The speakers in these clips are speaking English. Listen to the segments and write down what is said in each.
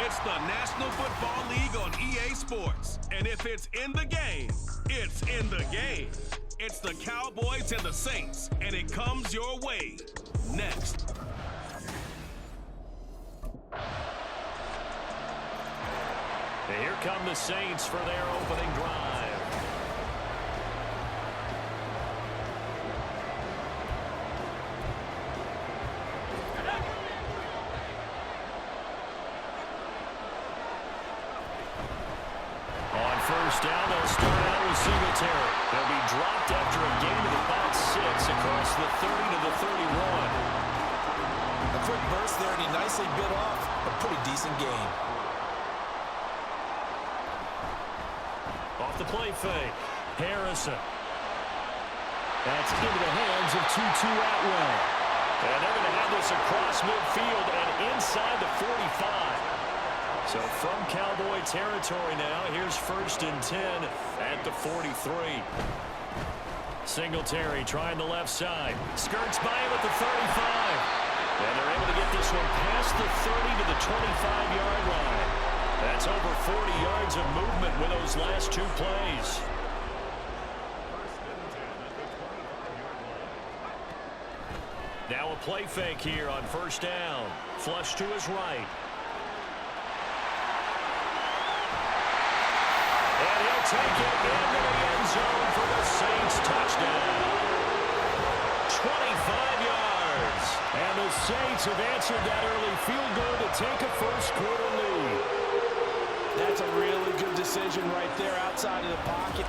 It's the National Football League on EA Sports. And if it's in the game, it's in the game. It's the Cowboys and the Saints, and it comes your way next. And here come the Saints for their opening drive. On first down, they'll start out with Singletary. They'll be dropped after a gain of about 6 across the 30 to the 31. A quick burst there, and he nicely bit off a pretty decent gain. Off the play fake, Harrison. That's into the hands of Tutu Atwell. And they're going to have this across midfield and inside the 45. So from Cowboy territory now, here's 1st and 10 at the 43. Singletary trying the left side. Skirts by him at the 35. And they're able to get this one past the 30 to the 25-yard line. That's over 40 yards of movement with those last 2 plays. Now a play fake here on 1st down. Flush to his right. And he'll take it into the end zone for the Saints touchdown. 25 yards. And the Saints have answered that early field goal to take a first-quarter lead. That's a really good decision right there outside of the pocket.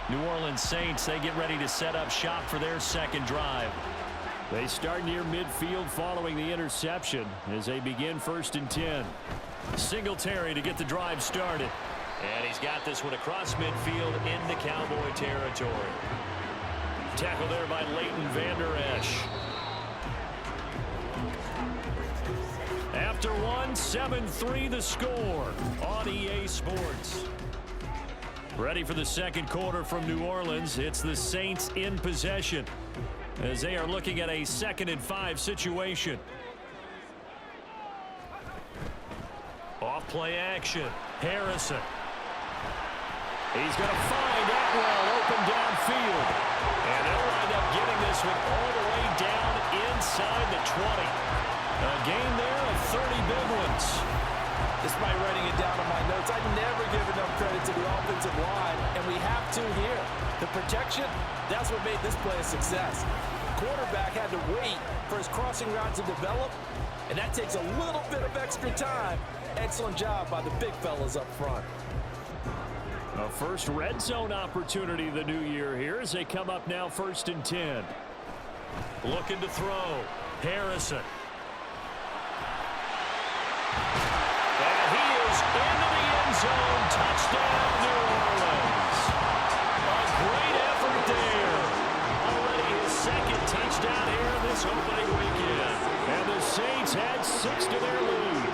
New Orleans Saints, they get ready to set up shop for their second drive. They start near midfield following the interception as they begin 1st and 10. Singletary to get the drive started. And he's got this one across midfield into Cowboy territory. Tackled there by Leighton Vander Esch. After one, 7-3 the score on EA Sports. Ready for the second quarter from New Orleans. It's the Saints in possession as they are looking at a 2nd and 5 situation. Off play action. Harrison. He's going to find Atwell open downfield. And they'll wind up getting this one all the way down inside the 20. A gain there of 30 big ones. Despite writing it down on my notes, I never give enough credit to the offensive line, and we have to here. The protection, that's what made this play a success. The quarterback had to wait for his crossing route to develop, and that takes a little bit of extra time. Excellent job by the big fellas up front. A first red zone opportunity the new year here as they come up now 1st and 10. Looking to throw. Harrison. And he is into the end zone. Touchdown, New Orleans. A great effort there. Already his 2nd touchdown here this opening weekend. And the Saints had 6 to their lead.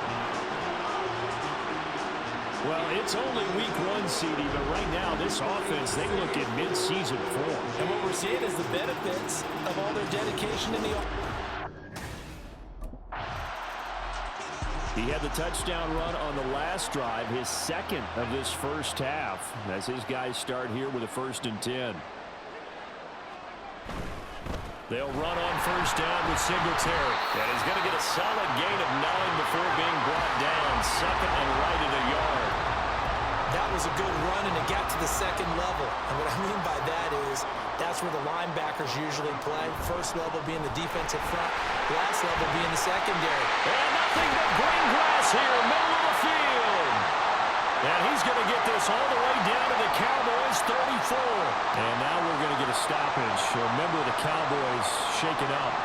Well, it's only week 1, CD, but right now this offense, they look in mid-season form. And what we're seeing is the benefits of all their dedication in the offense. He had the touchdown run on the last drive, his 2nd of this first half, as his guys start here with a 1st and 10. They'll run on 1st down with Singletary. And he's going to get a solid gain of 9 before being brought down. 2nd and right at a yard. That was a good run, and it got to the 2nd level. And what I mean by that is that's where the linebackers usually play. First level being the defensive front, last level being the secondary. And nothing but green grass here, middle of the field. And he's going to get this all the way down to the Cowboys' 34. And now we're going to get a stoppage. Remember, the Cowboys shaken up.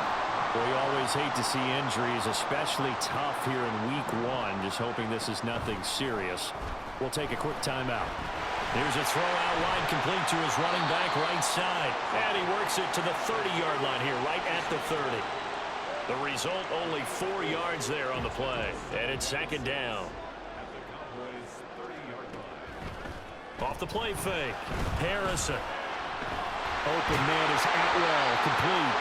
We always hate to see injuries, especially tough here in week 1. Just hoping this is nothing serious. We'll take a quick timeout. Here's a throw out wide complete to his running back right side. And he works it to the 30-yard line here, right at the 30. The result, only 4 yards there on the play. And it's 2nd down. Off the play fake. Harrison. Open man is Atwell, complete.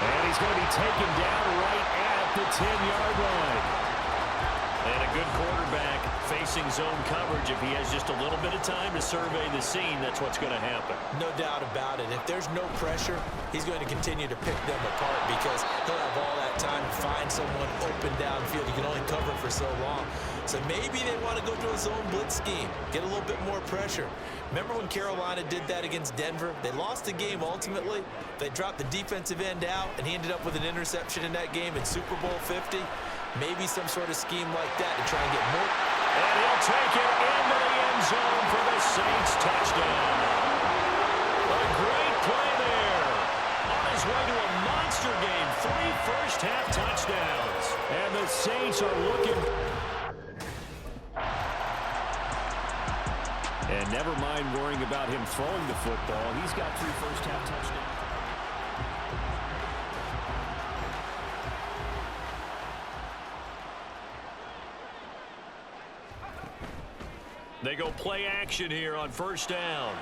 And he's going to be taken down right at the 10-yard line. And a good quarterback facing zone coverage. If he has just a little bit of time to survey the scene, that's what's going to happen. No doubt about it. If there's no pressure, he's going to continue to pick them apart because he'll have all that time to find someone open downfield. He can only cover for so long. So maybe they want to go to a zone blitz scheme, get a little bit more pressure. Remember when Carolina did that against Denver? They lost the game ultimately. They dropped the defensive end out, and he ended up with an interception in that game in Super Bowl 50. Maybe some sort of scheme like that to try and get more. And he'll take it into the end zone for the Saints touchdown. A great play there. On his way to a monster game, 3 first-half touchdowns. And the Saints are looking. And never mind worrying about him throwing the football. He's got 3 first-half touchdowns. They go play action here on first down.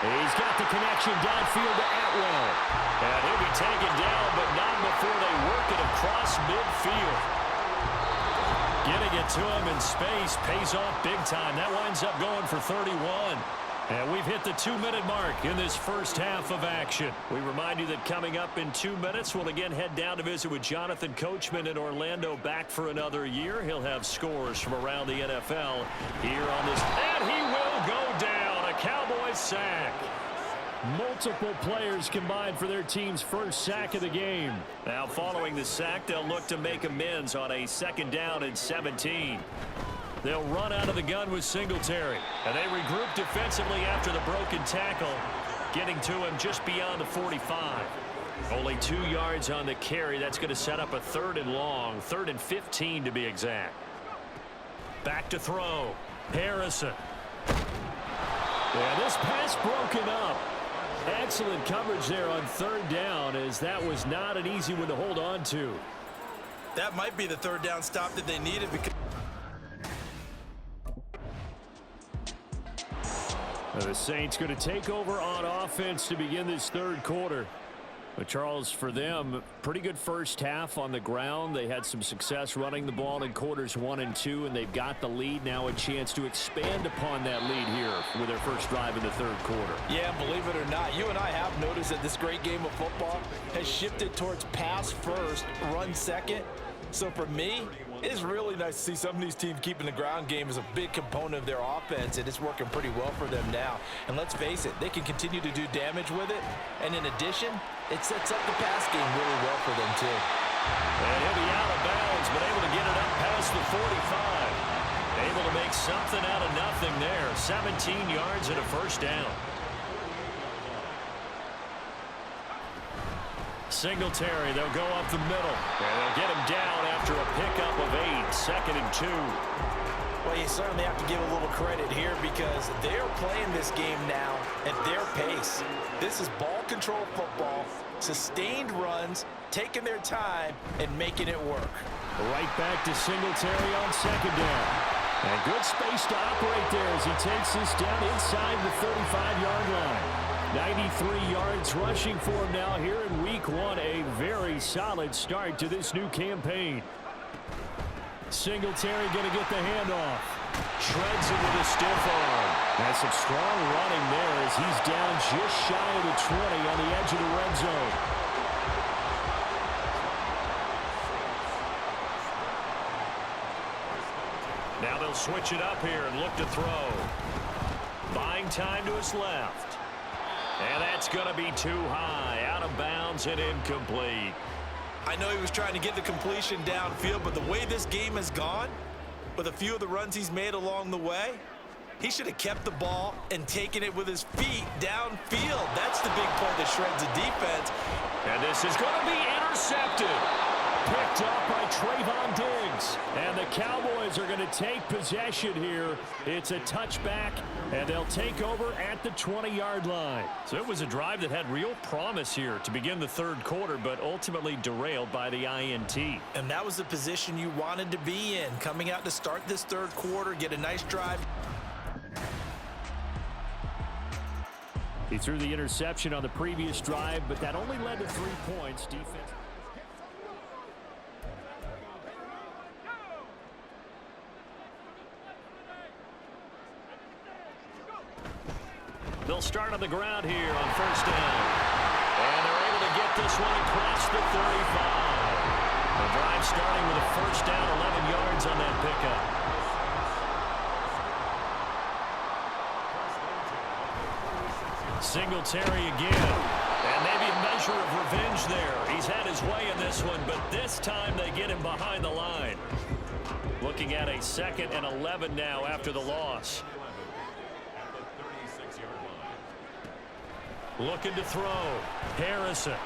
He's got the connection downfield to Atwell. And he'll be taken down, but not before they work it across midfield. Getting it to him in space pays off big time. That winds up going for 31. And we've hit the 2-minute mark in this first half of action. We remind you that coming up in 2 minutes, we'll again head down to visit with Jonathan Coachman in Orlando, back for another year. He'll have scores from around the NFL here on this. And he will go down. A Cowboys sack. Multiple players combined for their team's first sack of the game. Now following the sack, they'll look to make amends on a 2nd down and 17. They'll run out of the gun with Singletary. And they regroup defensively after the broken tackle, getting to him just beyond the 45. Only 2 yards on the carry. That's going to set up a 3rd and long, 3rd and 15 to be exact. Back to throw. Harrison. Yeah, this pass broken up. Excellent coverage there on 3rd down, as that was not an easy one to hold on to. That might be the 3rd down stop that they needed because the Saints going to take over on offense to begin this 3rd quarter. But Charles, for them, pretty good first half on the ground. They had some success running the ball in quarters 1 and 2, and they've got the lead now, a chance to expand upon that lead here with their first drive in the 3rd quarter. Yeah, believe it or not, you and I have noticed that this great game of football has shifted towards pass first, run second. So for me, it is really nice to see some of these teams keeping the ground game as a big component of their offense, and it's working pretty well for them now. And let's face it, they can continue to do damage with it. And in addition, it sets up the pass game really well for them too. And he'll be out of bounds, but able to get it up past the 45. Able to make something out of nothing there. 17 yards and a first down. Singletary, they'll go up the middle. And they'll get him down after a pickup of 8, 2nd and 2. Well, you certainly have to give a little credit here because they're playing this game now at their pace. This is ball control football, sustained runs, taking their time, and making it work. Right back to Singletary on 2nd down. And good space to operate there as he takes this down inside the 35-yard line. 93 yards rushing for him now here in week 1. A very solid start to this new campaign. Singletary going to get the handoff. Shreds it with a stiff arm. That's some strong running there as he's down just shy of the 20 on the edge of the red zone. Now they'll switch it up here and look to throw. Buying time to his left. And that's going to be too high. Out of bounds and incomplete. I know he was trying to get the completion downfield, but the way this game has gone, with a few of the runs he's made along the way, he should have kept the ball and taken it with his feet downfield. That's the big play that shreds the defense. And this is going to be intercepted. Picked up by Trayvon Diggs. And the Cowboys are going to take possession here. It's a touchback, and they'll take over at the 20-yard line. So it was a drive that had real promise here to begin the 3rd quarter, but ultimately derailed by the INT. And that was the position you wanted to be in, coming out to start this 3rd quarter, get a nice drive. He threw the interception on the previous drive, but that only led to 3 points. Defense. They'll start on the ground here on first down. And they're able to get this one across the 35. The drive starting with a first down, 11 yards on that pickup. Singletary again. And maybe a measure of revenge there. He's had his way in this one, but this time they get him behind the line. Looking at a 2nd and 11 now after the loss. Looking to throw. Harrison.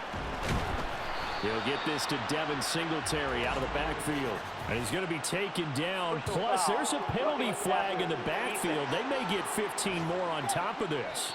He'll get this to Devin Singletary out of the backfield. And he's going to be taken down. Plus, there's a penalty flag in the backfield. They may get 15 more on top of this.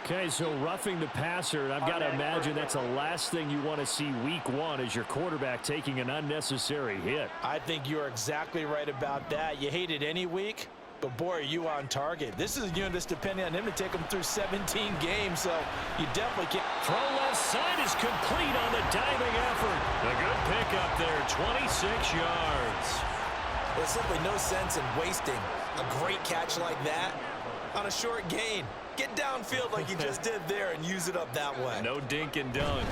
Okay, so roughing the passer, and I've got to imagine that's the last thing you want to see week 1 as your quarterback taking an unnecessary hit. I think you're exactly right about that. You hate it any week, but boy, are you on target. This is a unit that's depending on him to take them through 17 games, so you definitely can't. Throw left side is complete on the diving effort. A good pickup there, 26 yards. There's simply no sense in wasting a great catch like that on a short gain. Get downfield like you just did there and use it up that way. No dink and dunk.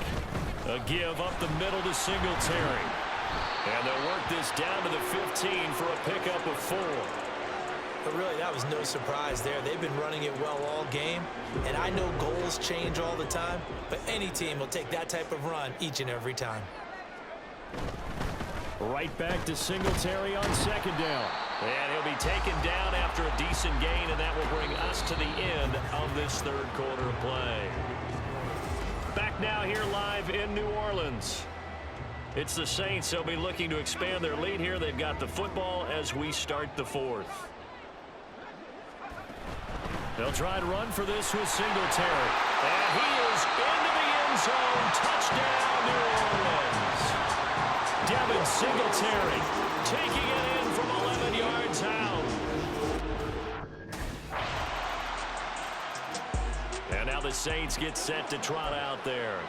A give up the middle to Singletary. And they'll work this down to the 15 for a pickup of 4. But really, that was no surprise there. They've been running it well all game. And I know goals change all the time, but any team will take that type of run each and every time. Right back to Singletary on 2nd down. And he'll be taken down after a decent gain, and that will bring us to the end of this 3rd quarter of play. Back now here live in New Orleans. It's the Saints. They'll be looking to expand their lead here. They've got the football as we start the 4th. They'll try to run for this with Singletary. And he is into the end zone. Touchdown, New Orleans. Devin Singletary taking it in from 11 yards out. And now the Saints get set to trot out there.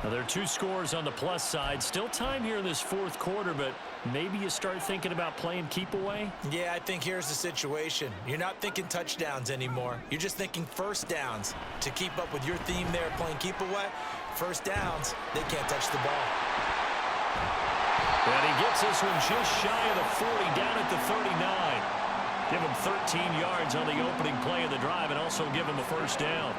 Now there are 2 scores on the plus side. Still time here in this 4th quarter, but maybe you start thinking about playing keep away? Yeah, I think here's the situation. You're not thinking touchdowns anymore. You're just thinking first downs. To keep up with your theme there, playing keep away, first downs, they can't touch the ball. And he gets this one just shy of the 40, down at the 39. Give him 13 yards on the opening play of the drive and also give him a first down.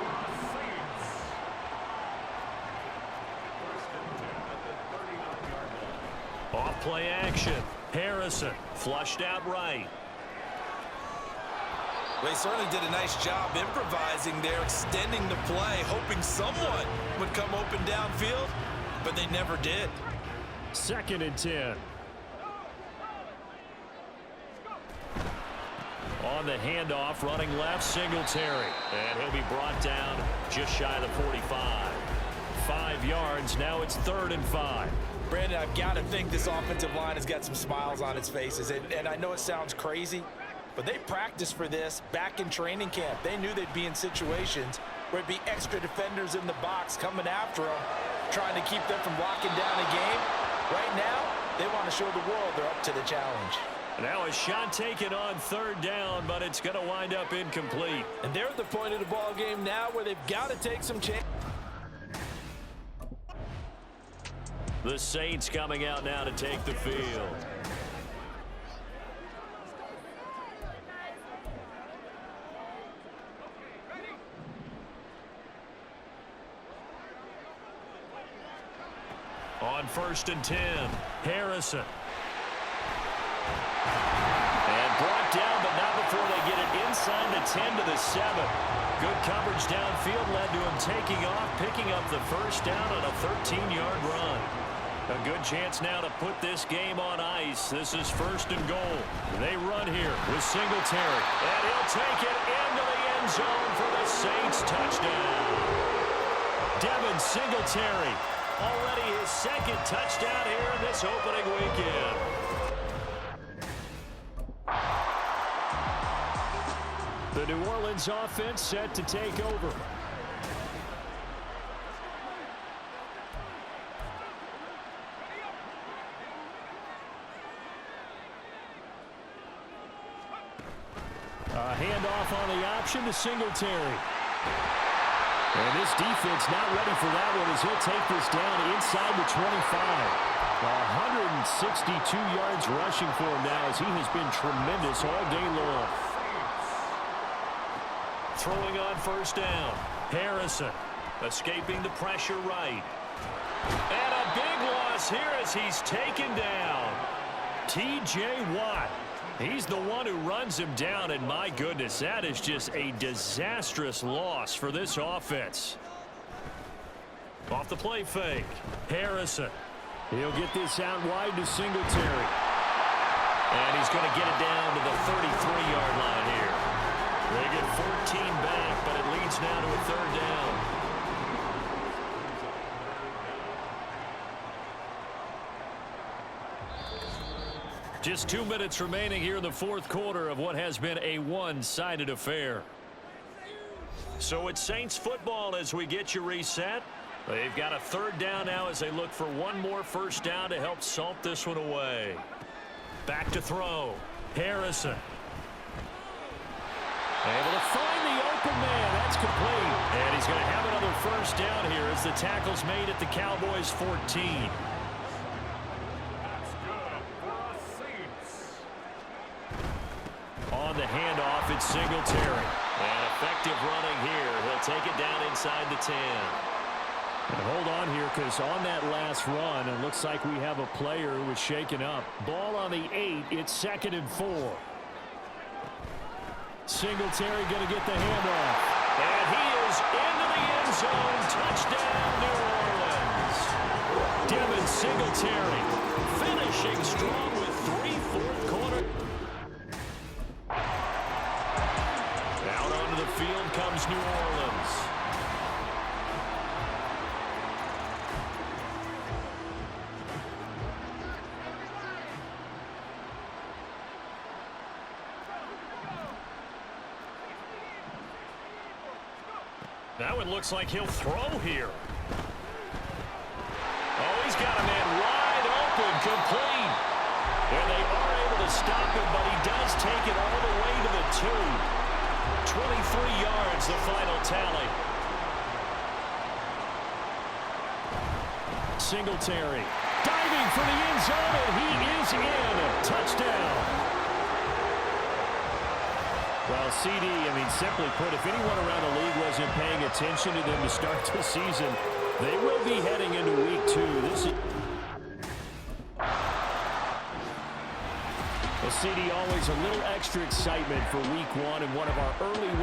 Off play action. Harrison flushed out right. They certainly did a nice job improvising there, extending the play, hoping someone would come open downfield, but they never did. 2nd and 10. On the handoff, running left, Singletary. And he'll be brought down just shy of the 45. 5 yards, now it's 3rd and 5. Brandon, I've got to think this offensive line has got some smiles on its faces. And I know it sounds crazy, but they practiced for this back in training camp. They knew they'd be in situations where it'd be extra defenders in the box coming after them, trying to keep them from locking down a game. Right now, they want to show the world they're up to the challenge. Now a shot taken on 3rd down, but it's going to wind up incomplete. And they're at the point of the ball game now where they've got to take some chances. The Saints coming out now to take the field. On 1st and 10, Harrison. And brought down, but not before they get it inside the 10 to the 7. Good coverage downfield led to him taking off, picking up the first down on a 13-yard run. A good chance now to put this game on ice. This is 1st and goal. They run here with Singletary. And he'll take it into the end zone for the Saints touchdown. Devin Singletary. Already his 2nd touchdown here in this opening weekend. The New Orleans offense set to take over. handoff on the option to Singletary. And this defense not ready for that one as he'll take this down inside the 25. 162 yards rushing for him now as he has been tremendous all day long. Throwing on first down. Harrison escaping the pressure right. And a big loss here as he's taken down. T.J. Watt. He's the one who runs him down, and my goodness, that is just a disastrous loss for this offense. Off the play fake. Harrison. He'll get this out wide to Singletary. And he's going to get it down to the 33-yard line here. They get 14 back, but it leads now to a third down. Just 2 minutes remaining here in the fourth quarter of what has been a one-sided affair. So it's Saints football as we get you reset. They've got a third down now as they look for one more first down to help salt this one away. Back to throw. Harrison. Able to find the open man. That's complete. And he's going to have another first down here as the tackle's made at the Cowboys' 14. On the handoff, it's Singletary. And effective running here. He'll take it down inside the 10. And hold on here because on that last run, it looks like we have a player who was shaken up. Ball on the 8. It's 2nd and 4. Singletary going to get the handoff. And he is into the end zone. Touchdown, New Orleans. Devin Singletary finishing strong with 3 fourth quarter. Out onto the field comes New Orleans. That one looks like he'll throw here. Oh, he's got a man wide open, complete. And they are able to stop him, but he does take it all the way to the 2. 23 yards, the final tally. Singletary diving for the end zone, and he is in. Touchdown. Well, CD, simply put, if anyone around the league wasn't paying attention to them to start the season, they will be heading into week 2. This is... Well, CD, always a little extra excitement for week 1 and one of our early wins.